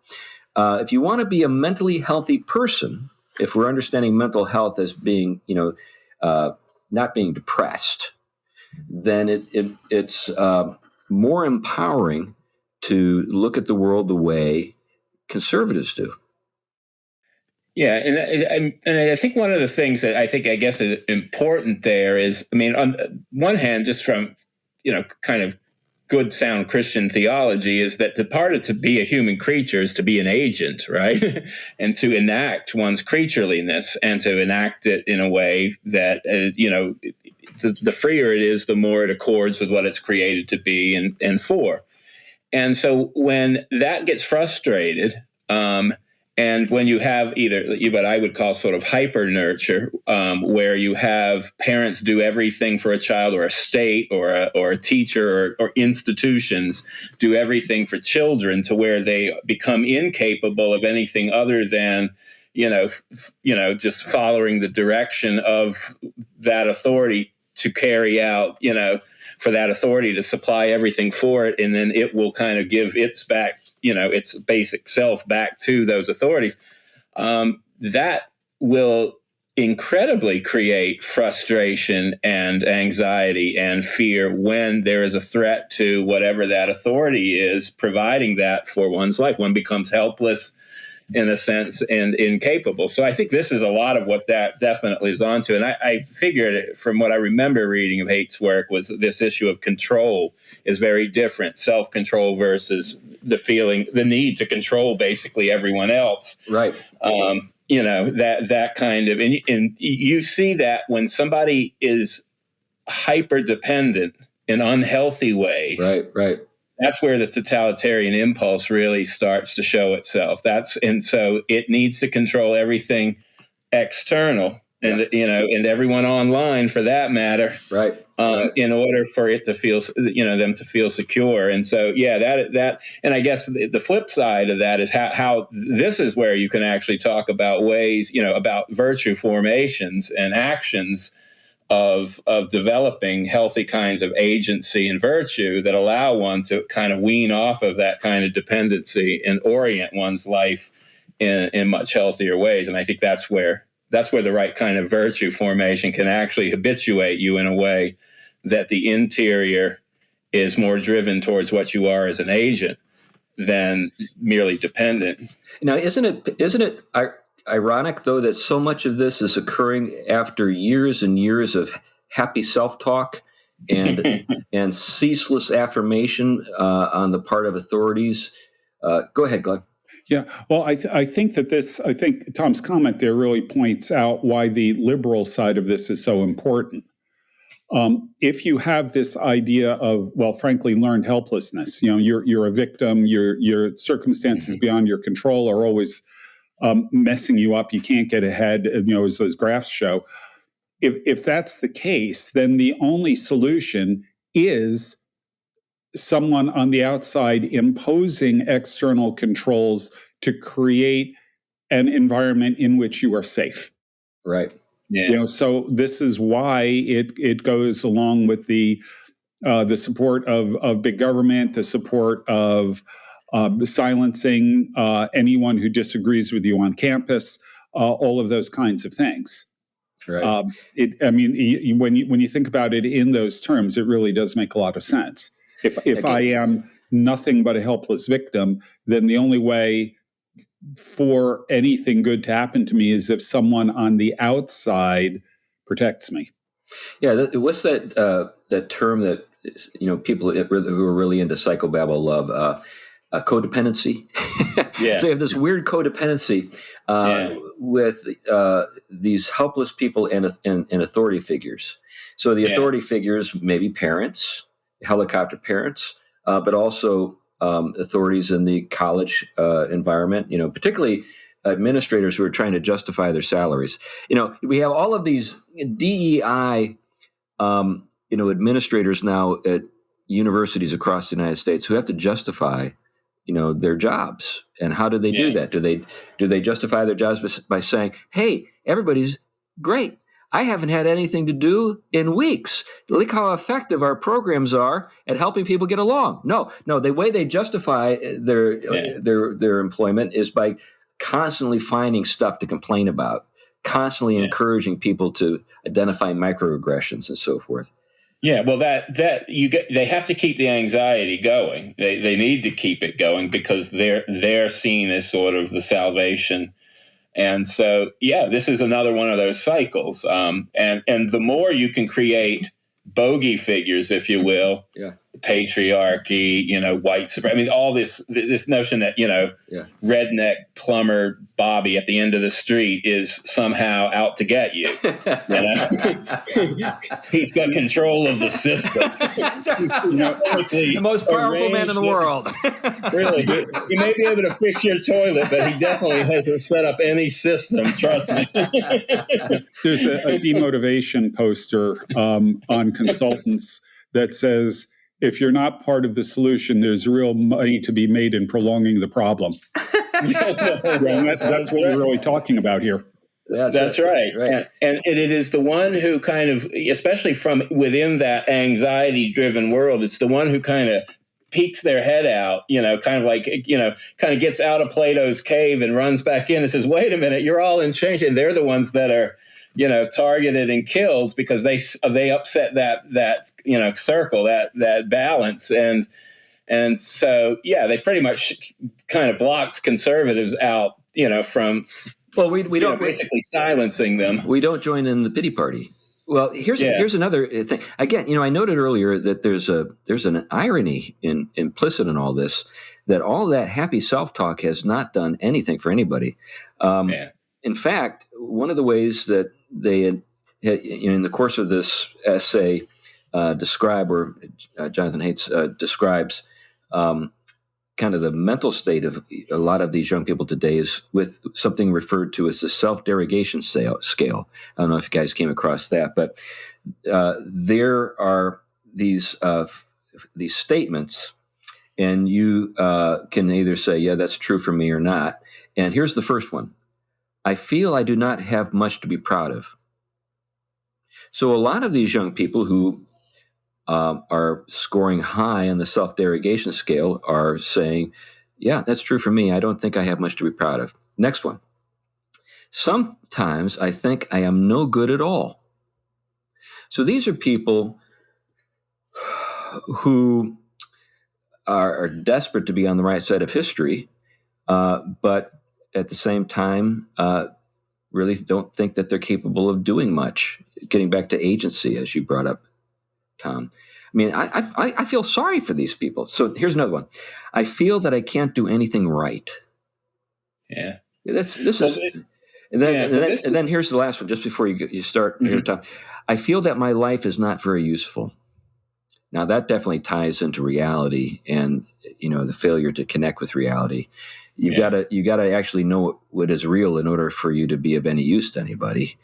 if you want to be a mentally healthy person, if we're understanding mental health as being, not being depressed, then it's more empowering to look at the world the way conservatives do. Yeah, and I think one of the things that I guess is important there is, I mean, on one hand, just from kind of good sound Christian theology, is that to be a human creature is to be an agent, right? And to enact one's creatureliness and to enact it in a way that the freer it is, the more it accords with what it's created to be and for. And so when that gets frustrated, and when you have either what I would call sort of hyper nurture, where you have parents do everything for a child, or a state, or a teacher, or institutions do everything for children, to where they become incapable of anything other than just following the direction of that authority to carry out, for that authority to supply everything for it, and then it will kind of give its basic self back to those authorities. That will incredibly create frustration and anxiety and fear when there is a threat to whatever that authority is providing that for one's life. One becomes helpless, in a sense, and incapable. So I think this is a lot of what that definitely is onto. And I figured, from what I remember reading of Haight's work, was this issue of control is very different. Self-control versus the need to control basically everyone else. Right. That kind of, and you see that when somebody is hyper dependent in unhealthy ways. Right. That's where the totalitarian impulse really starts to show itself. And so it needs to control everything external, and and everyone online, for that matter, right. In order for it to feel, them to feel secure. And so, that, and I guess the flip side of that is how this is where you can actually talk about ways, about virtue formations and actions of developing healthy kinds of agency and virtue that allow one to kind of wean off of that kind of dependency and orient one's life in much healthier ways. And I think that's where the right kind of virtue formation can actually habituate you in a way that the interior is more driven towards what you are as an agent than merely dependent. Now, isn't it ironic, though, that so much of this is occurring after years and years of happy self-talk and and ceaseless affirmation on the part of authorities? Go ahead, Glenn. Yeah, well, I think Tom's comment there really points out why the liberal side of this is so important. If you have this idea of, well, frankly, learned helplessness, you're a victim, your circumstances beyond your control are always messing you up. You can't get ahead, as those graphs show. If that's the case, then the only solution is someone on the outside imposing external controls to create an environment in which you are safe. Right. Yeah. So this is why it goes along with the support of big government, the support of silencing anyone who disagrees with you on campus, all of those kinds of things. Right. When you think about it in those terms, it really does make a lot of sense. If I am nothing but a helpless victim, then the only way for anything good to happen to me is if someone on the outside protects me. Yeah, what's that term that people who are really into psychobabble love? Codependency. Yeah. So you have this weird codependency with these helpless people and authority figures. So the authority figures, maybe parents, helicopter parents, but also authorities in the college environment, particularly administrators who are trying to justify their salaries. We have all of these DEI, administrators now at universities across the United States who have to justify, their jobs. And how do they do that? Do they justify their jobs by saying, "Hey, everybody's great. I haven't had anything to do in weeks. Look how effective our programs are at helping people get along." No. The way they justify their employment is by constantly finding stuff to complain about, constantly encouraging people to identify microaggressions and so forth. Yeah, well, they have to keep the anxiety going. They need to keep it going because they're seen as sort of the salvation And so, this is another one of those cycles. And the more you can create bogey figures, if you will, patriarchy, white supremacy. I mean, all this notion that, redneck plumber Bobby at the end of the street is somehow out to get you. He's got control of the system. The most powerful man in the world. Really, he may be able to fix your toilet, but he definitely hasn't set up any system. Trust me. There's a demotivation poster on consultants that says, if you're not part of the solution, there's real money to be made in prolonging the problem. That's what we're really talking about here. That's right. And it is the one who kind of, especially from within that anxiety-driven world, it's the one who kind of peeks their head out, kind of gets out of Plato's cave and runs back in and says, wait a minute, you're all in change. And they're the ones that are, targeted and killed because they upset that circle, that balance. And so, they pretty much kind of blocked conservatives out, from, we don't basically silencing them. We don't join in the pity party. Well, here's another thing. Again, I noted earlier that there's an irony implicit in all this, that all that happy self-talk has not done anything for anybody. In fact, one of the ways that they had, in the course of this essay, describe, or Jonathan Haidt describes kind of the mental state of a lot of these young people today is with something referred to as the Selfdegation Scale. I don't know if you guys came across that, but there are these statements, and you can either say, yeah, that's true for me or not. And here's the first one. I feel I do not have much to be proud of. So a lot of these young people who are scoring high on the self-derogation scale are saying, yeah, that's true for me. I don't think I have much to be proud of. Next one. Sometimes I think I am no good at all. So these are people who are desperate to be on the right side of history, but at the same time, really don't think that they're capable of doing much. Getting back to agency, as you brought up, Tom. I mean, I feel sorry for these people. So here's another one. I feel that I can't do anything right. Yeah. And then here's the last one, just before you start your time. I feel that my life is not very useful. Now that definitely ties into reality and, the failure to connect with reality. You gotta actually know what is real in order for you to be of any use to anybody.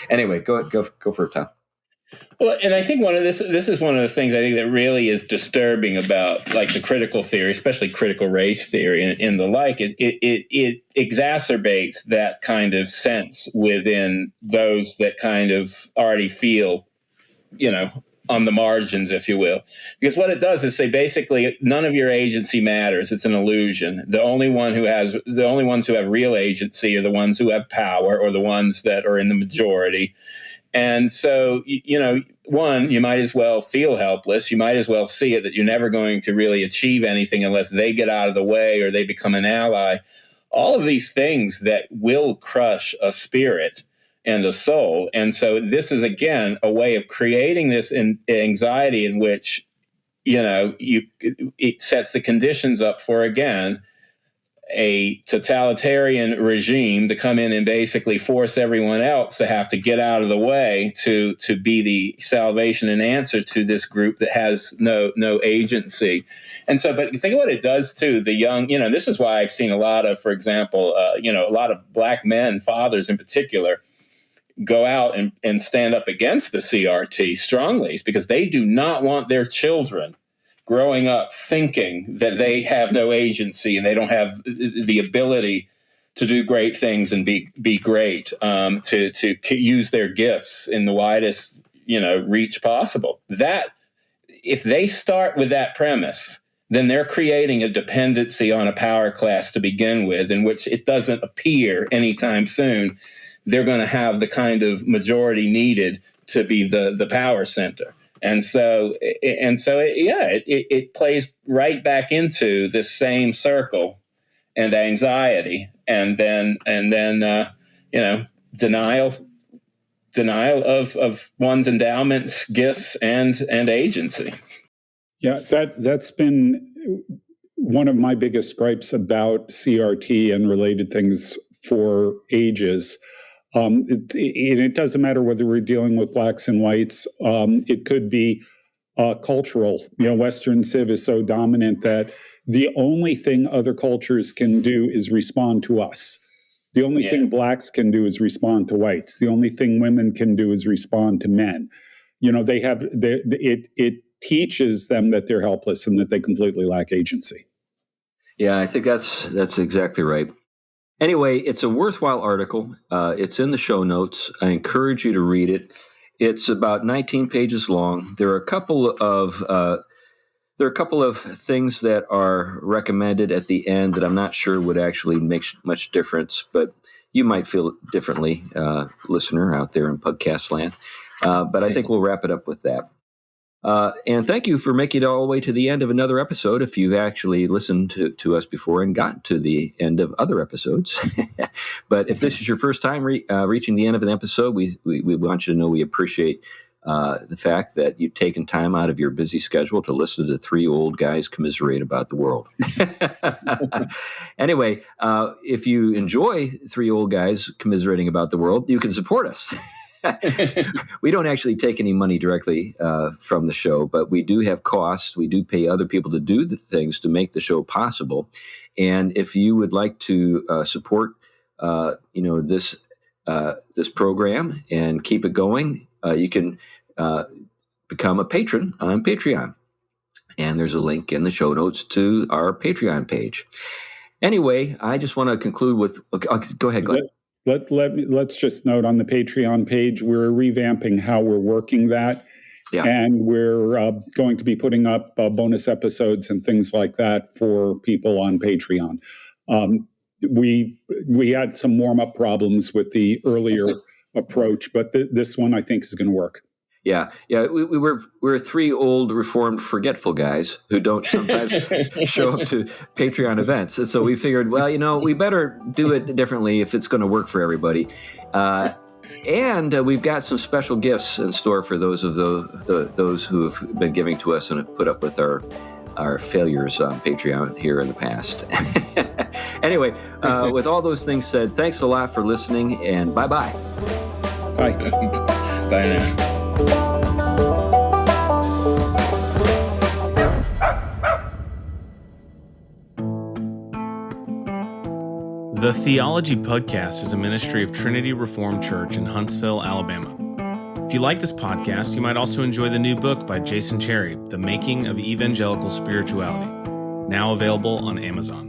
Anyway, go for it, Tom. Well, and I think this is one of the things I think that really is disturbing about like the critical theory, especially critical race theory and the like. It exacerbates that kind of sense within those that kind of already feel, on the margins, if you will. Because what it does is say basically none of your agency matters. It's an illusion. The only ones who have real agency are the ones who have power or the ones that are in the majority. And so, one, you might as well feel helpless. You might as well see it that you're never going to really achieve anything unless they get out of the way or they become an ally. All of these things that will crush a spirit and a soul. And so this is, again, a way of creating this anxiety in which, it sets the conditions up for, again, a totalitarian regime to come in and basically force everyone else to have to get out of the way to be the salvation and answer to this group that has no agency. And so, but think of what it does to the young, this is why I've seen a lot of, for example, a lot of black men, fathers in particular, go out and stand up against the CRT strongly, because they do not want their children growing up thinking that they have no agency and they don't have the ability to do great things and be great, to use their gifts in the widest, reach possible. That, if they start with that premise, then they're creating a dependency on a power class to begin with, in which it doesn't appear anytime soon they're going to have the kind of majority needed to be the power center. And so it plays right back into this same circle. and anxiety, and then denial of one's endowments, gifts, and agency. Yeah, that's been one of my biggest gripes about CRT and related things for ages. It doesn't matter whether we're dealing with blacks and whites. It could be cultural. Western civ is so dominant that the only thing other cultures can do is respond to us. The only thing blacks can do is respond to whites. The only thing women can do is respond to men. It teaches them that they're helpless and that they completely lack agency. Yeah, I think that's exactly right. Anyway, it's a worthwhile article. It's in the show notes. I encourage you to read it. It's about 19 pages long. There are a couple of things that are recommended at the end that I'm not sure would actually make much difference, but you might feel differently, listener out there in podcast land. But I think we'll wrap it up with that. And thank you for making it all the way to the end of another episode. If you've actually listened to us before and gotten to the end of other episodes. But if this is your first time reaching the end of an episode, we want you to know we appreciate the fact that you've taken time out of your busy schedule to listen to three old guys commiserate about the world. Anyway, if you enjoy three old guys commiserating about the world, you can support us. We don't actually take any money directly from the show, but we do have costs. We do pay other people to do the things to make the show possible. And if you would like to support, this program and keep it going, you can become a patron on Patreon. And there's a link in the show notes to our Patreon page. Anyway, I just want to conclude with. Okay, go ahead, Glenn. Let's just note on the Patreon page, we're revamping how we're working that. Yeah. And we're going to be putting up bonus episodes and things like that for people on Patreon. We had some warm-up problems with the earlier approach, but this one I think is going to work. Yeah. We're three old reformed forgetful guys who don't sometimes show up to Patreon events. And so we figured, we better do it differently if it's going to work for everybody. And we've got some special gifts in store for those of those who have been giving to us and have put up with our failures on Patreon here in the past. Anyway, with all those things said, thanks a lot for listening, and bye-bye. Bye. Bye now. The Theology Pugcast is a ministry of Trinity Reformed Church in Huntsville, Alabama. If you like this podcast, you might also enjoy the new book by Jason Cherry, The Making of Evangelical Spirituality, now available on Amazon.